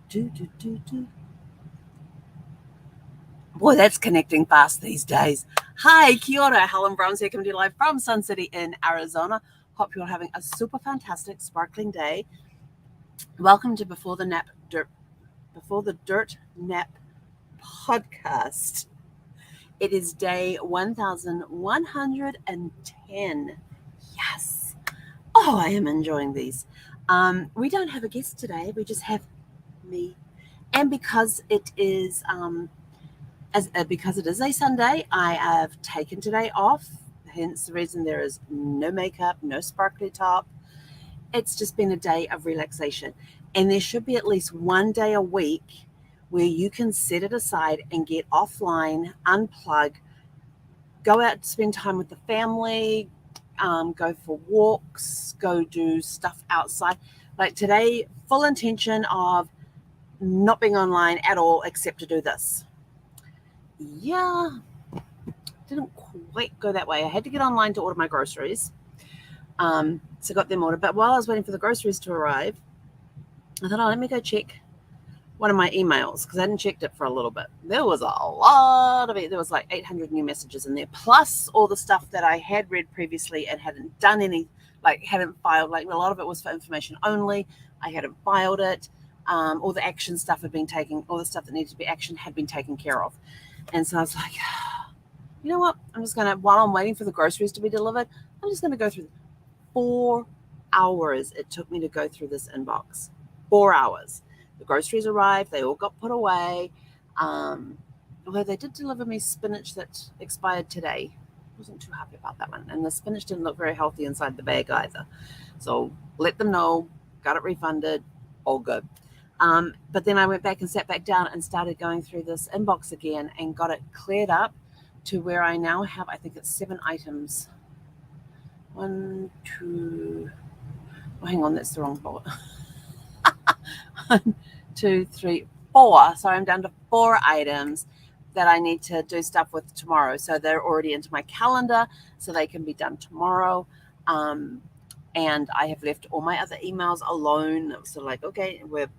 Boy, that's connecting fast these days. Hi, kia ora. Helen Browns here, coming to you live from Sun City in Arizona. Hope you're having a super fantastic, sparkling day. Welcome to Before the Dirt Nap podcast. It is day 1110. Yes. Oh, I am enjoying these. We don't have a guest today. We just have me. And because it is because it is a Sunday, I have taken today off. Hence the reason there is no makeup, no sparkly top. It's just been a day of relaxation. And there should be at least one day a week where you can set it aside and get offline, unplug, go out, spend time with the family, go for walks, go do stuff outside. Like today, full intention of not being online at all except to do this. Yeah, didn't quite go that way. I had to get online to order my groceries. So I got them ordered. But while I was waiting for the groceries to arrive, I thought, let me go check one of my emails because I hadn't checked it for a little bit. There was a lot of it. There was like 800 new messages in there, plus all the stuff that I had read previously and hadn't done any, like hadn't filed. Like a lot of it was for information only. I hadn't filed it. All the action stuff had been taken, all the stuff that needed to be action had been taken care of. And so I was like, you know what? I'm just going to, while I'm waiting for the groceries to be delivered, I'm just going to go through 4 hours it took me to go through this inbox. 4 hours. The groceries arrived. They all got put away. Although they did deliver me spinach that expired today. Wasn't too happy about that one. And the spinach didn't look very healthy inside the bag either. So let them know. Got it refunded. All good. But then I went back and sat back down and started going through this inbox again and got it cleared up to where I now have, I think it's 7 items. 1, 2, oh, hang on, that's the wrong folder. 1, 2, 3, 4. So I'm down to 4 items that I need to do stuff with tomorrow. So they're already into my calendar, so they can be done tomorrow. And I have left all my other emails alone. So like, okay, we've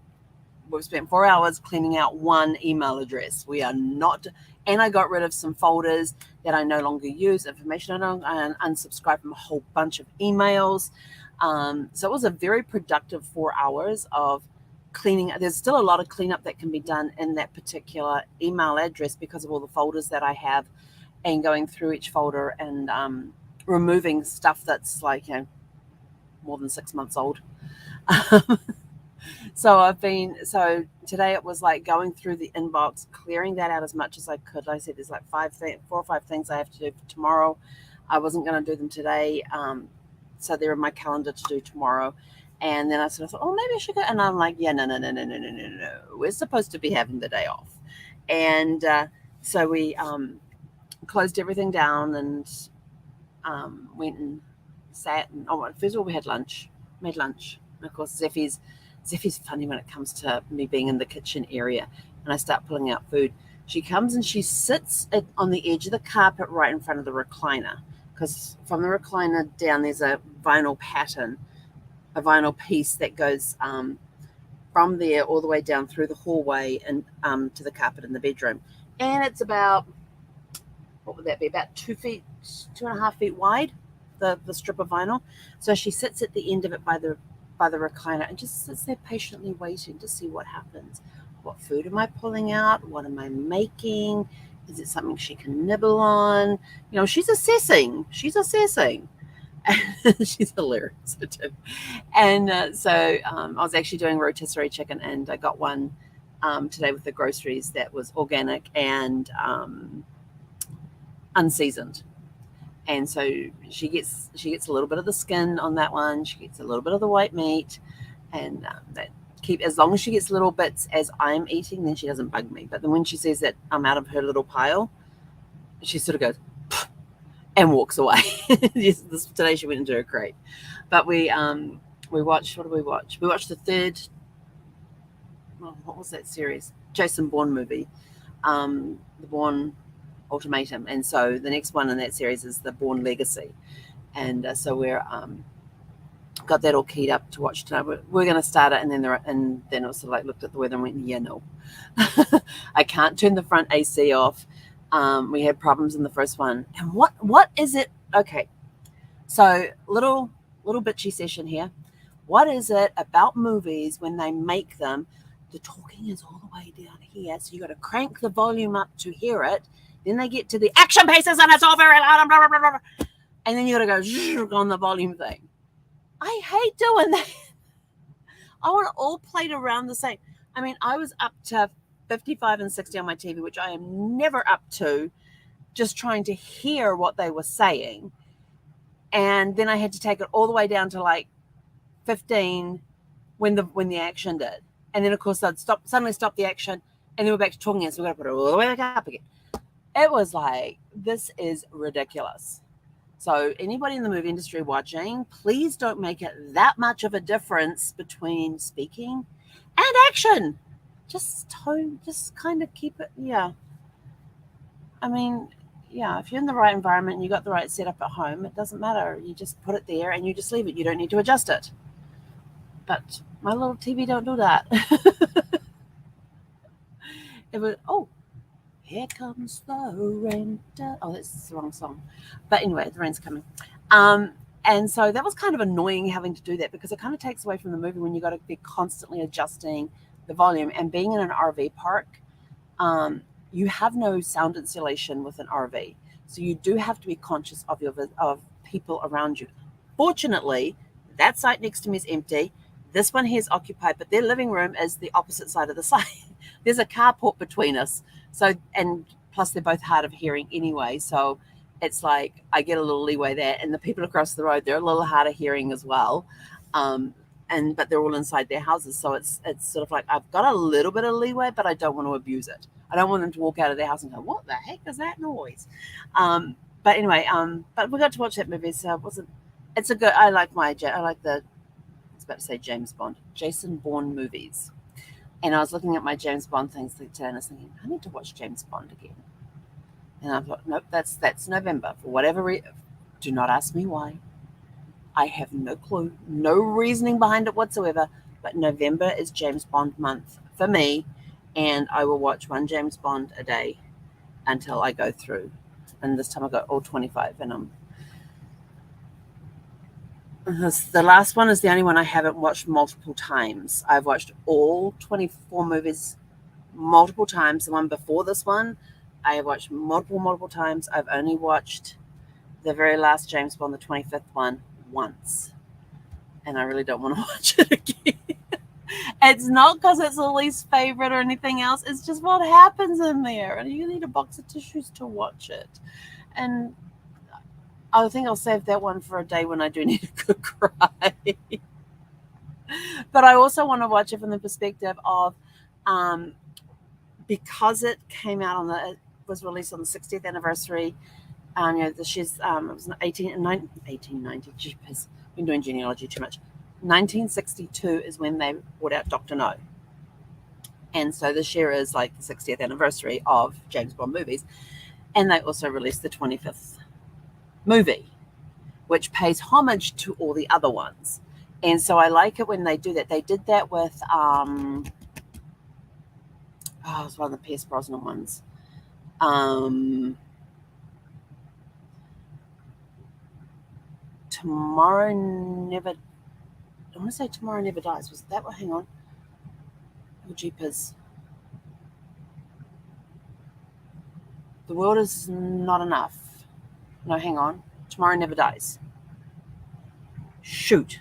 spent 4 hours cleaning out one email address. We are not, and I got rid of some folders that I no longer use, information I don't, and unsubscribed from a whole bunch of emails. So it was a very productive 4 hours of cleaning. There's still a lot of cleanup that can be done in that particular email address because of all the folders that I have, and going through each folder and removing stuff that's like, more than 6 months old. So today it was like going through the inbox, clearing that out as much as I could. Like I said, there's like 4 or 5 things I have to do for tomorrow. I wasn't going to do them today. So they're in my calendar to do tomorrow. And then I sort of thought, maybe I should go. And I'm like, yeah, no. We're supposed to be having the day off. And so we closed everything down and went and sat. And first of all, we had lunch. Made lunch. And of course, Zeffie's funny when it comes to me being in the kitchen area and I start pulling out food. She comes and she sits on the edge of the carpet right in front of the recliner, because from the recliner down there's a vinyl pattern, a vinyl piece that goes from there all the way down through the hallway and to the carpet in the bedroom. And it's about, what would that be, about 2.5 feet wide, the strip of vinyl. So she sits at the end of it by the recliner and just sits there patiently waiting to see what happens. What food am I pulling out? What am I making? Is it something she can nibble on? She's assessing. She's hilarious. And so I was actually doing rotisserie chicken, and I got one today with the groceries that was organic and unseasoned. And so she gets a little bit of the skin on that one. She gets a little bit of the white meat, and as long as she gets little bits as I'm eating, then she doesn't bug me. But then when she sees that I'm out of her little pile, she sort of goes and walks away. Today she went into her crate. But we watched. What did we watch? We watched the third. What was that series? Jason Bourne movie, the Bourne Ultimatum. And so the next one in that series is the Bourne Legacy. And so we're got that all keyed up to watch tonight. We're going to start it, and then also like looked at the weather and went, yeah, no, I can't turn the front AC off. We had problems in the first one, and what is it? Okay, so little bitchy session here. What is it about movies when they make them? The talking is all the way down here, so you got to crank the volume up to hear it. Then they get to the action pieces, and it's all very loud, and blah, blah, blah, blah. And then you got to go on the volume thing. I hate doing that. I want it all played around the same. I mean, I was up to 55 and 60 on my TV, which I am never up to, just trying to hear what they were saying. And then I had to take it all the way down to like 15 when the action did. And then, of course, they'd suddenly stop the action, and then we're back to talking again, so we've got to put it all the way back up again. It was like, this is ridiculous. So anybody in the movie industry watching, please don't make it that much of a difference between speaking and action. Just kind of keep it, yeah. I mean, yeah, if you're in the right environment and you got the right setup at home, it doesn't matter. You just put it there and you just leave it. You don't need to adjust it. But my little TV don't do that. It was, here comes the rain. Oh, that's the wrong song. But anyway, the rain's coming. And so that was kind of annoying having to do that, because it kind of takes away from the movie when you got to be constantly adjusting the volume. And being in an RV park, you have no sound insulation with an RV. So you do have to be conscious of people around you. Fortunately, that site next to me is empty. This one here is occupied, but their living room is the opposite side of the site. There's a carport between us. So, and plus they're both hard of hearing anyway. So it's like I get a little leeway there. And the people across the road, they're a little harder hearing as well. But they're all inside their houses. So it's sort of like I've got a little bit of leeway, but I don't want to abuse it. I don't want them to walk out of their house and go, what the heck is that noise? But anyway, but we got to watch that movie. So it's a good, I like about to say James Bond, Jason Bourne movies. And I was looking at my James Bond things today, and I was thinking, I need to watch James Bond again. And I thought, nope, that's November. For whatever reason, do not ask me why. I have no clue, no reasoning behind it whatsoever. But November is James Bond month for me, and I will watch one James Bond a day until I go through. And this time I got all 25, and the last one is the only one I haven't watched multiple times. I've watched all 24 movies multiple times. The one before this one, I have watched multiple times. I've only watched the very last James Bond, the 25th one, once. And I really don't want to watch it again. It's not because it's the least favorite or anything else. It's just what happens in there. And you need a box of tissues to watch it. And I think I'll save that one for a day when I do need a good cry. But I also want to watch it from the perspective of, because it came out it was released on the 60th anniversary. It was 1890. Jeepers, been doing genealogy too much. 1962 is when they brought out Dr. No. And so this year is like the 60th anniversary of James Bond movies. And they also released the 25th movie, which pays homage to all the other ones. And so I like it when they do that. They did that with it was one of the Pierce Brosnan ones. Tomorrow Never Dies. Was that one? Hang on. Oh, jeepers. The World Is Not Enough. No, hang on. Tomorrow Never Dies. Shoot.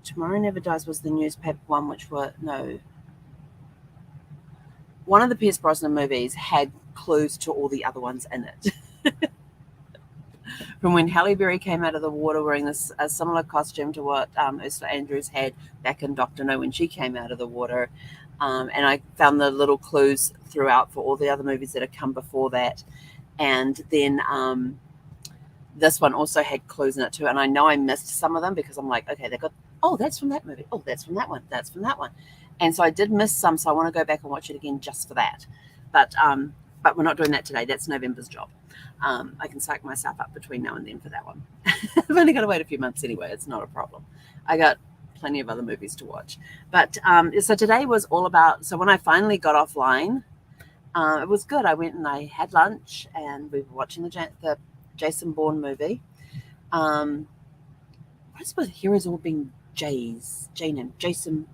Tomorrow Never Dies was the newspaper one, one of the Pierce Brosnan movies had clues to all the other ones in it. From when Halle Berry came out of the water wearing a similar costume to what Ursula Andrews had back in Dr. No when she came out of the water. And I found the little clues throughout for all the other movies that had come before that. And then this one also had clues in it too. And I know I missed some of them because I'm like, okay, that's from that movie. Oh, that's from that one. That's from that one. And so I did miss some. So I want to go back and watch it again just for that. But but we're not doing that today. That's November's job. I can psych myself up between now and then for that one. I've only got to wait a few months anyway. It's not a problem. I got plenty of other movies to watch. But so today was all about, so when I finally got offline, it was good. I went and I had lunch and we were watching the Jason Bourne movie. What is with heroes all being J's? Jason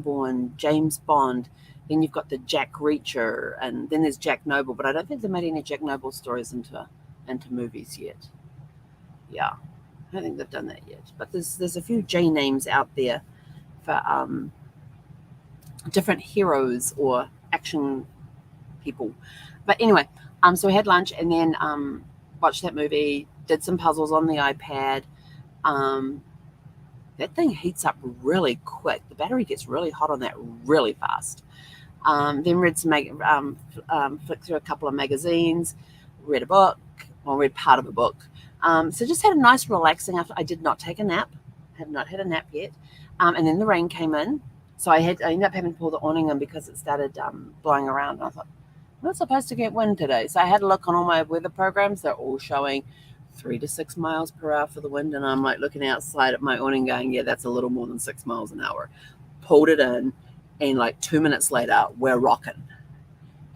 Bourne, James Bond. Then you've got the Jack Reacher, and then there's Jack Noble. But I don't think they made any Jack Noble stories into movies yet. Yeah, I don't think they've done that yet. But there's a few J names out there for different heroes or action people. But anyway, so we had lunch and then watched that movie. Did some puzzles on the iPad. That thing heats up really quick. The battery gets really hot on that really fast. Then read flicked through a couple of magazines, read a book, or read part of a book. So just had a nice relaxing after. I did not take a nap. Have not had a nap yet. And then the rain came in. So I ended up having to pull the awning in because it started blowing around. And I thought, I'm not supposed to get wind today. So I had a look on all my weather programs. They're all showing 3 to 6 miles per hour for the wind. And I'm like looking outside at my awning going, yeah, that's a little more than 6 miles an hour. Pulled it in. And like 2 minutes later, we're rocking.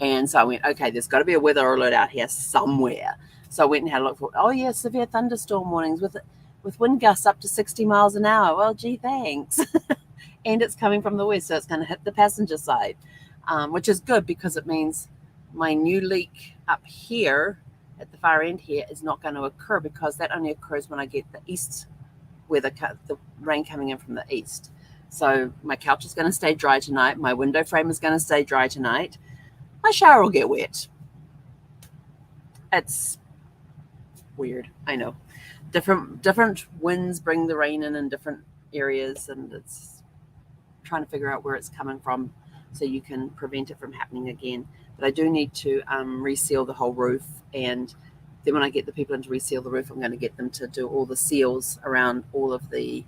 And so I went, okay, there's got to be a weather alert out here somewhere. So I went and had a look for, oh yeah, severe thunderstorm warnings with wind gusts up to 60 miles an hour. Well, gee, thanks. And it's coming from the west, so it's going to hit the passenger side, which is good because it means my new leak up here at the far end here is not going to occur because that only occurs when I get the east weather, the rain coming in from the east. So my couch is going to stay dry tonight. My window frame is going to stay dry tonight. My shower will get wet. It's weird. I know. Different winds bring the rain in different areas, and it's trying to figure out where it's coming from so you can prevent it from happening again. But I do need to reseal the whole roof, and then when I get the people in to reseal the roof, I'm going to get them to do all the seals around all of the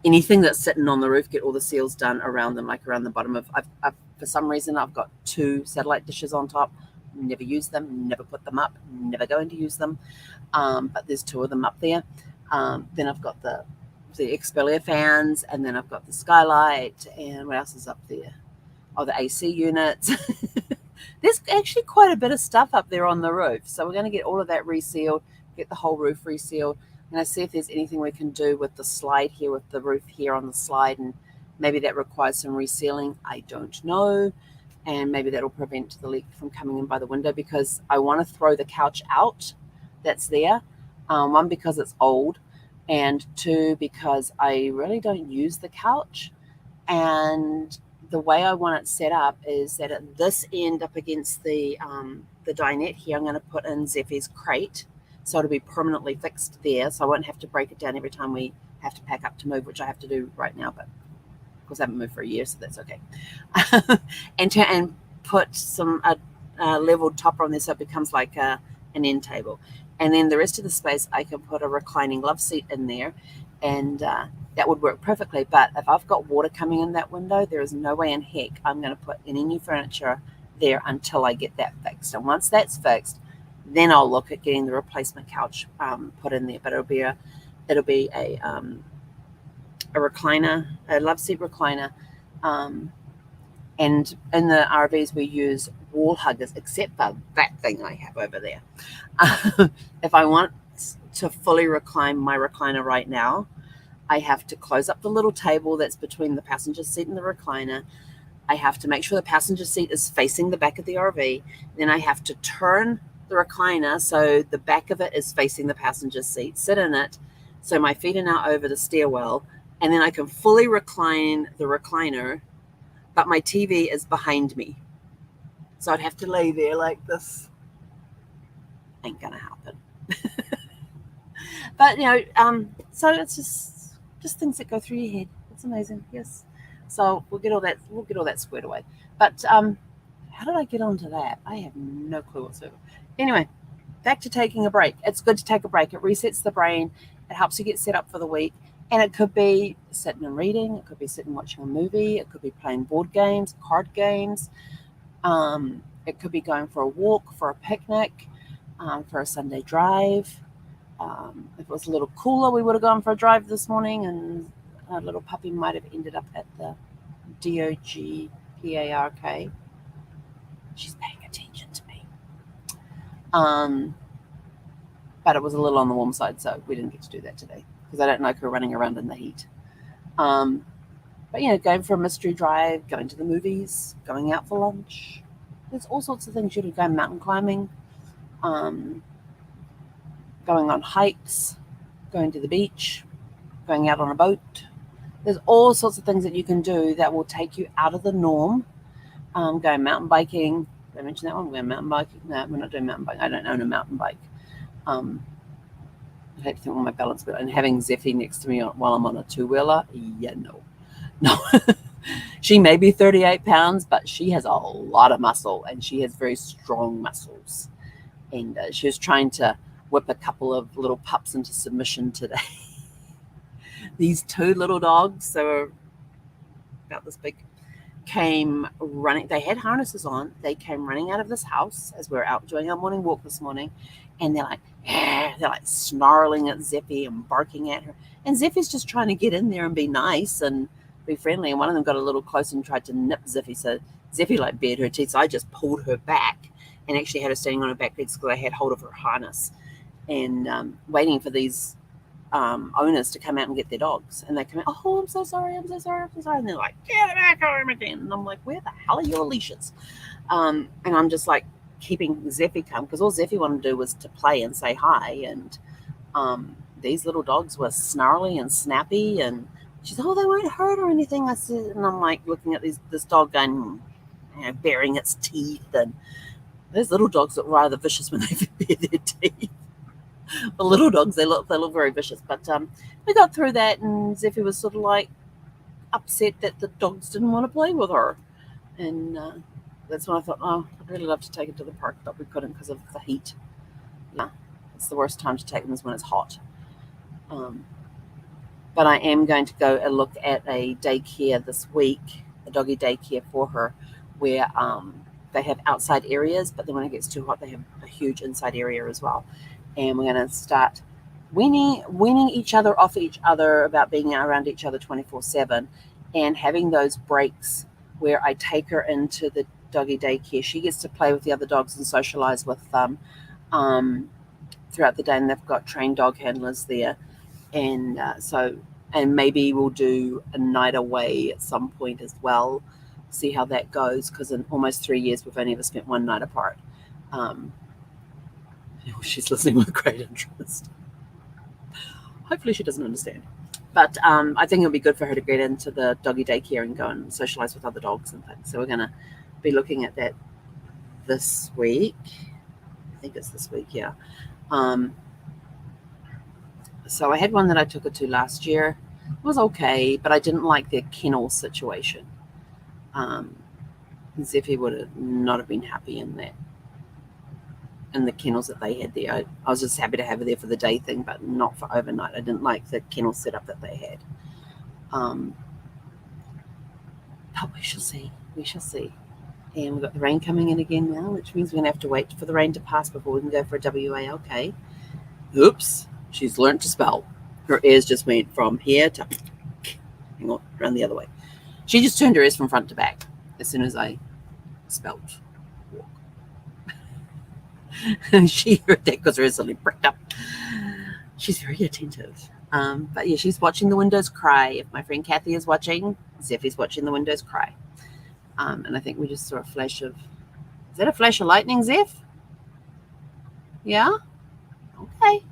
anything that's sitting on the roof, get all the seals done around them, like around the bottom of, I've for some reason, I've got 2 satellite dishes on top, never use them, never put them up, never going to use them. But there's 2 of them up there. Then I've got the expeller fans, and then I've got the skylight, and what else is up there? Oh, the AC units. There's actually quite a bit of stuff up there on the roof. So we're going to get all of that resealed, get the whole roof resealed. And I see if there's anything we can do with the slide here, with the roof here on the slide, and maybe that requires some resealing. I don't know. And maybe that'll prevent the leak from coming in by the window because I want to throw the couch out that's there. 1, because it's old, and 2, because I really don't use the couch. And the way I want it set up is that at this end up against the dinette here, I'm going to put in Zephyr's crate. So it'll be permanently fixed there. So I won't have to break it down every time we have to pack up to move, which I have to do right now. But of course I haven't moved for a year, so that's okay. and put some leveled topper on there so it becomes like an end table. And then the rest of the space, I can put a reclining love seat in there. And that would work perfectly. But if I've got water coming in that window, there is no way in heck I'm going to put any new furniture there until I get that fixed. And once that's fixed, then I'll look at getting the replacement couch put in there. But it'll be a recliner, a love seat recliner. And in the RVs we use wall huggers, except for that thing I have over there. If I want to fully recline my recliner right now, I have to close up the little table that's between the passenger seat and the recliner. I have to make sure the passenger seat is facing the back of the RV. Then I have to turn the recliner so the back of it is facing the passenger seat, sit in it so my feet are now over the stairwell, and then I can fully recline the recliner, but my TV is behind me. So I'd have to lay there like this. Ain't gonna happen. But so it's just things that go through your head. It's amazing. Yes. So we'll get all that squared away. But how did I get onto that? I have no clue whatsoever. Anyway, back to taking a break. It's good to take a break. It resets the brain. It helps you get set up for the week. And it could be sitting and reading. It could be sitting watching a movie. It could be playing board games, card games. It could be going for a walk, for a picnic, for a Sunday drive. If it was a little cooler, we would have gone for a drive this morning, and our little puppy might have ended up at the DOG PARK. She's paying attention to me. But it was a little on the warm side, so we didn't get to do that today because I don't like her running around in the heat. But going for a mystery drive, going to the movies, going out for lunch. There's all sorts of things you could go mountain climbing, going on hikes, going to the beach, going out on a boat. There's all sorts of things that you can do that will take you out of the norm. Going mountain biking. Did I mention that one? We're going mountain biking. No, we're not doing mountain biking. I don't own a mountain bike. I hate to think on my balance, but and having Zeffie next to me while I'm on a two-wheeler, no. She may be 38 pounds, but she has a lot of muscle, and she has very strong muscles. And she was trying to whip a couple of little pups into submission today. These two little dogs, they were about this big, came running. They had harnesses on. They came running out of this house as we were out doing our morning walk this morning, and they're like snarling at Zeffie and barking at her. And Zeffie's just trying to get in there and be nice and be friendly. And one of them got a little close and tried to nip Zeffie. So Zeffie bared her teeth. So I just pulled her back and actually had her standing on her back legs because I had hold of her harness and waiting for these owners to come out and get their dogs. And they come out, oh, I'm so sorry. And they're like, get back home again. And I'm like, where the hell are your leashes? And I'm just like keeping Zeffie calm because all Zeffie wanted to do was to play and say hi. And these little dogs were snarly and snappy. And she said, oh, they won't hurt or anything. I said, and I'm like looking at this dog going, baring its teeth. And those little dogs look rather vicious when they bare their teeth. The little dogs, they look very vicious. But we got through that, and Zeffie was sort of like upset that the dogs didn't want to play with her. And that's when I thought, oh, I'd really love to take her to the park, but we couldn't because of the heat. Yeah, it's the worst time to take them is when it's hot. But I am going to go and look at a daycare this week, a doggy daycare for her, where they have outside areas, but then when it gets too hot, they have a huge inside area as well. And we're going to start weaning each other off each other about being around each other 24/7 and having those breaks where I take her into the doggy daycare. She gets to play with the other dogs and socialize with them throughout the day, and they've got trained dog handlers there. And and maybe we'll do a night away at some point as well, see how that goes, because in almost 3 years we've only ever spent one night apart. She's listening with great interest. Hopefully she doesn't understand. But I think it'll be good for her to get into the doggy daycare and go and socialize with other dogs and things. So we're going to be looking at that this week. I think it's this week, yeah. So I had one that I took her to last year. It was okay, but I didn't like their kennel situation. Zeffie would not have been happy in that. In the kennels that they had there. I was just happy to have her there for the day thing, but not for overnight. I didn't like the kennel setup that they had. But we shall see. And we've got the rain coming in again now, which means we're going to have to wait for the rain to pass before we can go for a WALK. Oops, she's learned to spell. Her ears just went from here to hang on, around the other way. She just turned her ears from front to back as soon as I spelled walk. She heard that because her ears suddenly pricked up. She's very attentive. But yeah, she's watching the windows cry. If my friend Kathy is watching, Zeffie's watching the windows cry. And I think we just saw a flash of... Is that a flash of lightning, Zeph? Yeah? Okay.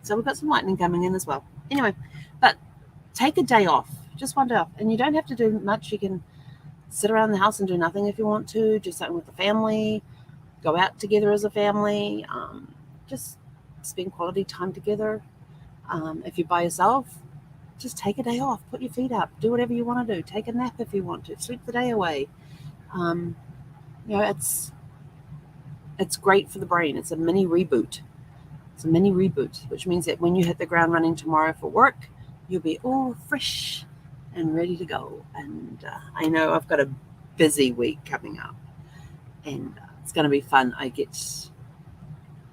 So we've got some lightning coming in as well. Anyway, but take a day off. Just one day off. And you don't have to do much. You can sit around the house and do nothing if you want to. Do something with the family. Go out together as a family. Just spend quality time together. If you're by yourself, just take a day off. Put your feet up. Do whatever you want to do. Take a nap if you want to. Sleep the day away. It's great for the brain. It's a mini reboot. Which means that when you hit the ground running tomorrow for work, you'll be all fresh and ready to go. And I know I've got a busy week coming up. And It's going to be fun.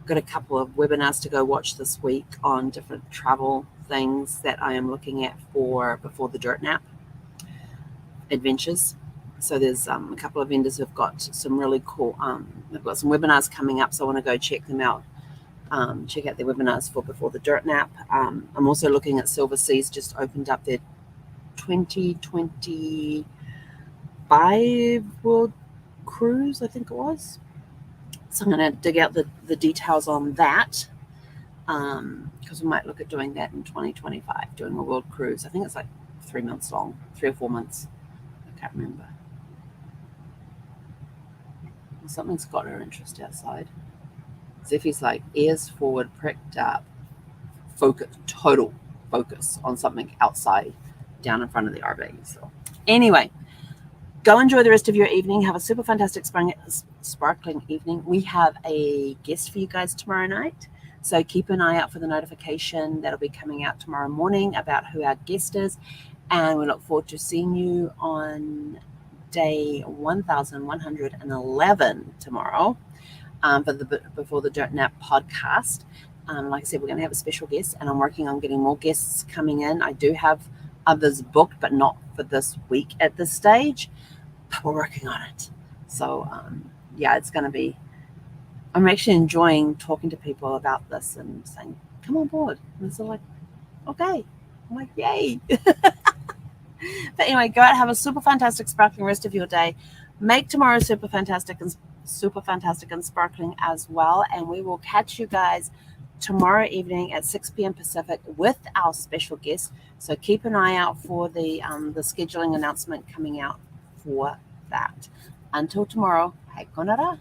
Got a couple of webinars to go watch this week on different travel things that I am looking at for before the Dirt Nap adventures. So there's a couple of vendors who've got some really cool, they've got some webinars coming up, so I want to go check them out. Check out their webinars for before the Dirt Nap. I'm also looking at Silver Seas, just opened up their 2025 World Cruise, I think it was. So I'm going to dig out the details on that, because we might look at doing that in 2025, doing a world cruise. I think it's like 3 months long, 3 or 4 months. I can't remember. Something's got her interest outside. Zeffy's like, ears forward, pricked up, total focus on something outside down in front of the RV. So anyway, go enjoy the rest of your evening. Have a super fantastic sparkling evening. We have a guest for you guys tomorrow night, so keep an eye out for the notification that'll be coming out tomorrow morning about who our guest is, and we look forward to seeing you on day 1111 tomorrow, for the Before the Dirt Nap podcast. Like I said, we're going to have a special guest, and I'm working on getting more guests coming in. I do have others booked, but not for this week at this stage. But we're working on it. So yeah, it's going to be, I'm actually enjoying talking to people about this and saying, come on board. And they're like, okay. I'm like, yay. But anyway, go out and have a super fantastic sparkling rest of your day. Make tomorrow super fantastic and sparkling as well. And we will catch you guys tomorrow evening at 6 p.m. Pacific with our special guest. So keep an eye out for the scheduling announcement coming out for that. Until tomorrow, hei konara.